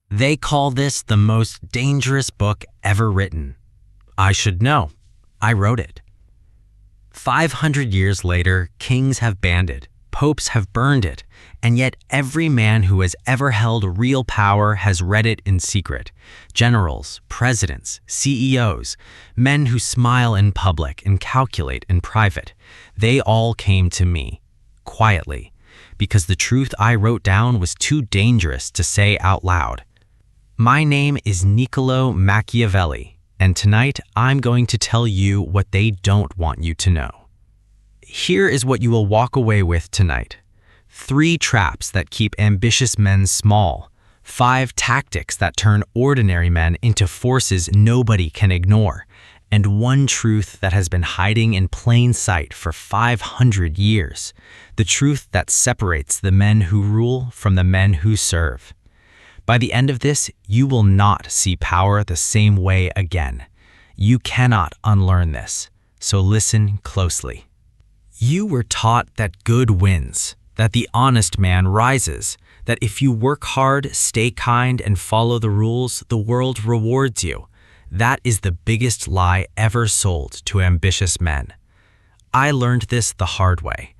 They call this the most dangerous book ever written. I should know. I wrote it. 500 years later, kings have banned it, popes have burned it, and yet every man who has ever held real power has read it in secret. Generals, presidents, CEOs, men who smile in public and calculate in private, they all came to me, quietly, because the truth I wrote down was too dangerous to say out loud. My name is Niccolò Machiavelli, and tonight I'm going to tell you what they don't want you to know. Here is what you will walk away with tonight. 3 traps that keep ambitious men small. 5 tactics that turn ordinary men into forces nobody can ignore. And 1 truth that has been hiding in plain sight for 500 years. The truth that separates the men who rule from the men who serve. By the end of this, you will not see power the same way again. You cannot unlearn this, so listen closely. You were taught that good wins, that the honest man rises, that if you work hard, stay kind, and follow the rules, the world rewards you. That is the biggest lie ever sold to ambitious men. I learned this the hard way.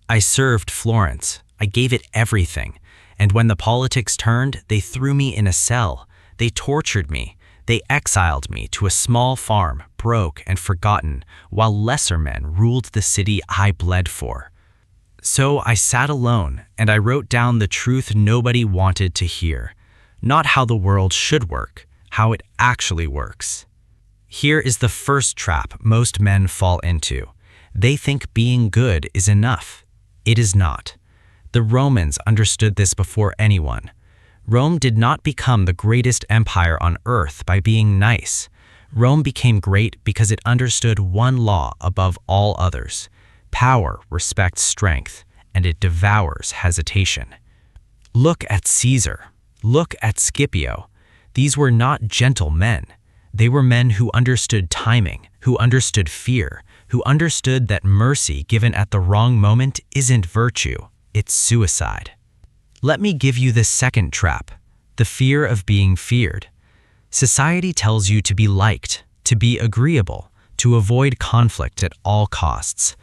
I served Florence. I gave it everything. And when the politics turned, they threw me in a cell. They tortured me. They exiled me to a small farm, broke and forgotten, while lesser men ruled the city I bled for. So I sat alone, and I wrote down the truth nobody wanted to hear. Not how the world should work, how it actually works. Here is the first trap most men fall into. They think being good is enough. It is not. The Romans understood this before anyone. Rome did not become the greatest empire on earth by being nice. Rome became great because it understood one law above all others. Power respects strength, and it devours hesitation. Look at Caesar. Look at Scipio. These were not gentle men. They were men who understood timing, who understood fear, who understood that mercy given at the wrong moment isn't virtue, it's suicide. Let me give you the second trap, the fear of being feared. Society tells you to be liked, to be agreeable, to avoid conflict at all costs.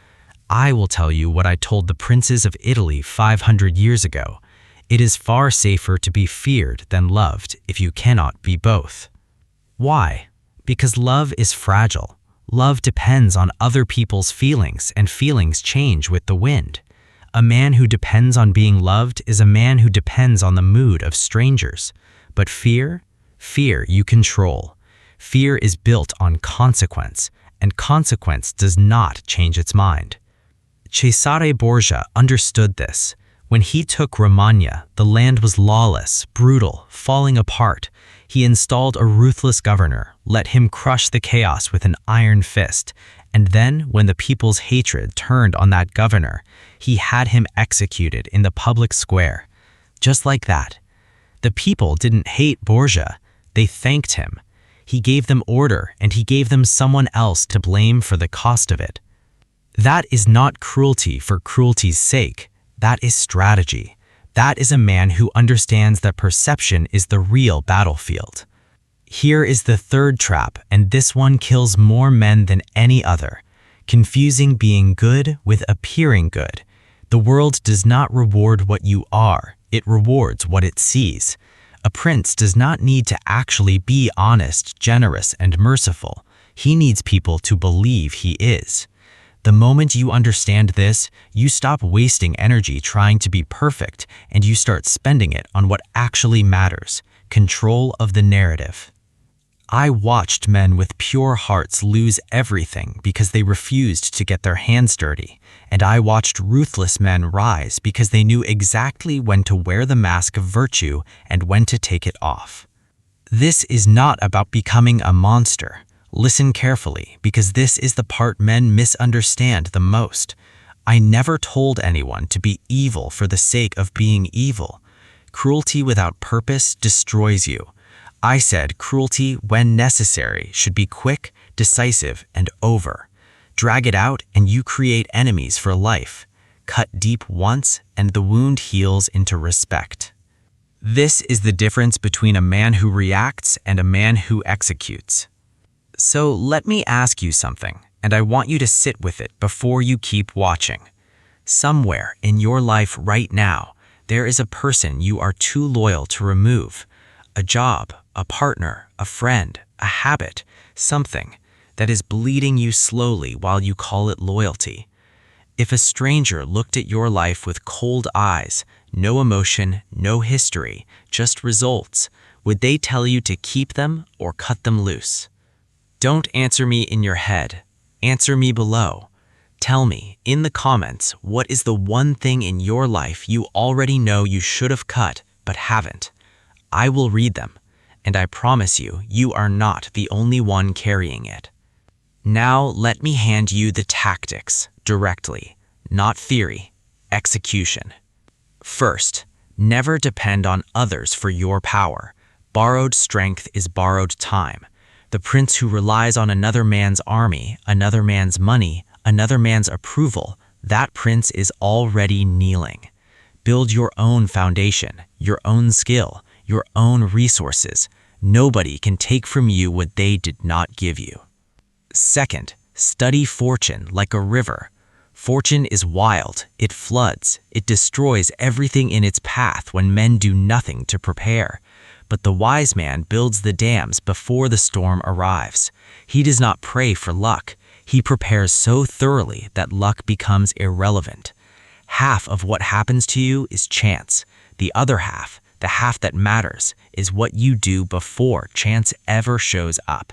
I will tell you what I told the princes of Italy 500 years ago. It is far safer to be feared than loved if you cannot be both. Why? Because love is fragile. Love depends on other people's feelings, and feelings change with the wind. A man who depends on being loved is a man who depends on the mood of strangers. But fear you control. Fear is built on consequence, and consequence does not change its mind. Cesare Borgia understood this. When he took Romagna, the land was lawless, brutal, falling apart. He installed a ruthless governor, let him crush the chaos with an iron fist, and then, when the people's hatred turned on that governor, he had him executed in the public square. Just like that. The people didn't hate Borgia, they thanked him. He gave them order, and he gave them someone else to blame for the cost of it. That is not cruelty for cruelty's sake. That is strategy. That is a man who understands that perception is the real battlefield. Here is the third trap, and this one kills more men than any other. Confusing being good with appearing good. The world does not reward what you are, it rewards what it sees. A prince does not need to actually be honest, generous, and merciful. He needs people to believe he is. The moment you understand this, you stop wasting energy trying to be perfect, and you start spending it on what actually matters, control of the narrative. I watched men with pure hearts lose everything because they refused to get their hands dirty, and I watched ruthless men rise because they knew exactly when to wear the mask of virtue and when to take it off. This is not about becoming a monster. Listen carefully, because this is the part men misunderstand the most. I never told anyone to be evil for the sake of being evil. Cruelty without purpose destroys you. I said cruelty, when necessary, should be quick, decisive, and over. Drag it out and you create enemies for life. Cut deep once and the wound heals into respect. This is the difference between a man who reacts and a man who executes. So let me ask you something, and I want you to sit with it before you keep watching. Somewhere in your life right now, there is a person you are too loyal to remove. A job, a partner, a friend, a habit, something that is bleeding you slowly while you call it loyalty. If a stranger looked at your life with cold eyes, no emotion, no history, just results, would they tell you to keep them or cut them loose? Don't answer me in your head. Answer me below. Tell me in the comments, what is the one thing in your life you already know you should have cut but haven't? I will read them, and I promise you, you are not the only one carrying it. Now let me hand you the tactics directly, not theory, execution. First, never depend on others for your power. Borrowed strength is borrowed time. The prince who relies on another man's army, another man's money, another man's approval, that prince is already kneeling. Build your own foundation, your own skill, your own resources. Nobody can take from you what they did not give you. Second, study fortune like a river. Fortune is wild, it floods, it destroys everything in its path when men do nothing to prepare. But the wise man builds the dams before the storm arrives. He does not pray for luck. He prepares so thoroughly that luck becomes irrelevant. Half of what happens to you is chance. The other half, the half that matters, is what you do before chance ever shows up.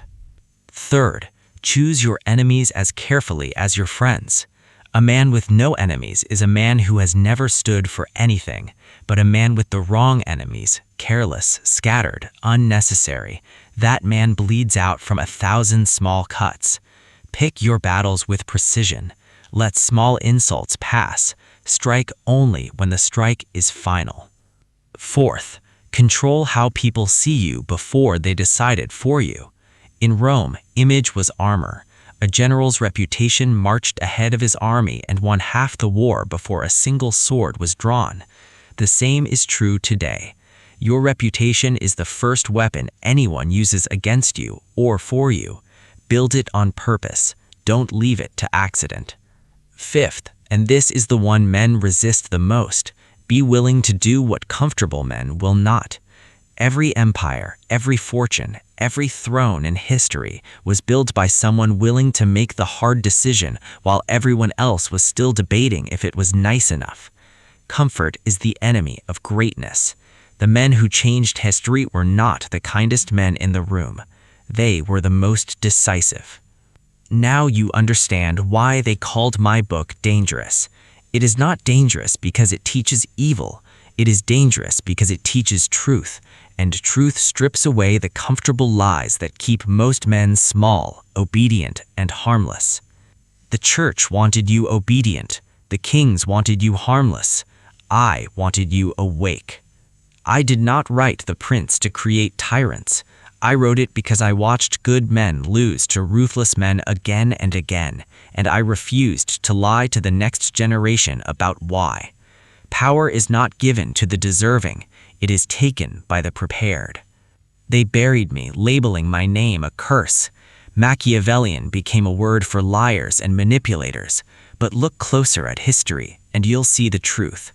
Third, choose your enemies as carefully as your friends. A man with no enemies is a man who has never stood for anything, but a man with the wrong enemies, careless, scattered, unnecessary, that man bleeds out from 1,000 small cuts. Pick your battles with precision. Let small insults pass. Strike only when the strike is final. Fourth, control how people see you before they decided for you. In Rome, image was armor. A general's reputation marched ahead of his army and won half the war before a single sword was drawn. The same is true today. Your reputation is the first weapon anyone uses against you or for you. Build it on purpose. Don't leave it to accident. Fifth, and this is the one men resist the most, be willing to do what comfortable men will not. Every empire, every fortune, every throne in history was built by someone willing to make the hard decision while everyone else was still debating if it was nice enough. Comfort is the enemy of greatness. The men who changed history were not the kindest men in the room. They were the most decisive. Now you understand why they called my book dangerous. It is not dangerous because it teaches evil. It is dangerous because it teaches truth, and truth strips away the comfortable lies that keep most men small, obedient, and harmless. The church wanted you obedient. The kings wanted you harmless. I wanted you awake. I did not write The Prince to create tyrants. I wrote it because I watched good men lose to ruthless men again and again, and I refused to lie to the next generation about why. Power is not given to the deserving, it is taken by the prepared. They buried me, labeling my name a curse. Machiavellian became a word for liars and manipulators, but look closer at history and you'll see the truth.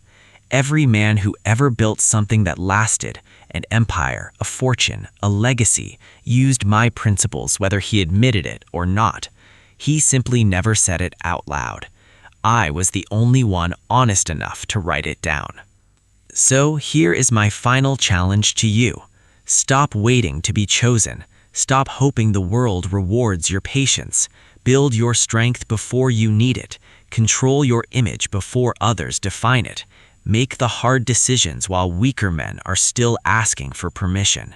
Every man who ever built something that lasted, an empire, a fortune, a legacy, used my principles whether he admitted it or not. He simply never said it out loud. I was the only one honest enough to write it down. So here is my final challenge to you. Stop waiting to be chosen. Stop hoping the world rewards your patience. Build your strength before you need it. Control your image before others define it. Make the hard decisions while weaker men are still asking for permission.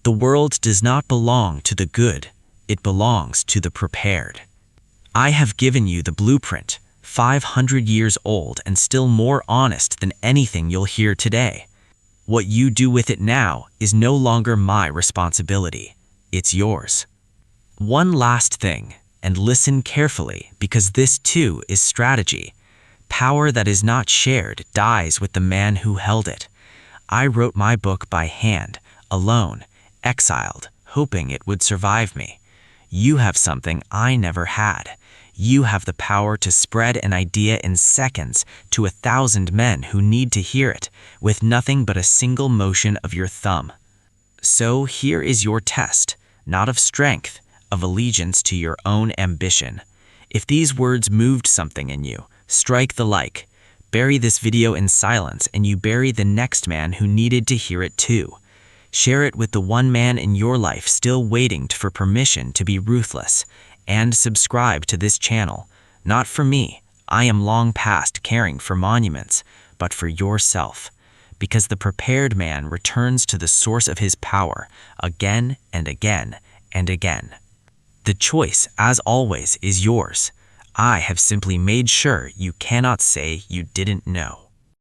The world does not belong to the good. It belongs to the prepared. I have given you the blueprint, 500 years old and still more honest than anything you'll hear today. What you do with it now is no longer my responsibility. It's yours. One last thing, and listen carefully because this too is strategy. Power that is not shared dies with the man who held it. I wrote my book by hand, alone, exiled, hoping it would survive me. You have something I never had. You have the power to spread an idea in seconds to 1,000 men who need to hear it, with nothing but a single motion of your thumb. So here is your test, not of strength, of allegiance to your own ambition. If these words moved something in you, strike the like. Bury this video in silence and you bury the next man who needed to hear it too. Share it with the one man in your life still waiting for permission to be ruthless. And subscribe to this channel. Not for me, I am long past caring for monuments, but for yourself. Because the prepared man returns to the source of his power again and again and again. The choice, as always, is yours. I have simply made sure you cannot say you didn't know.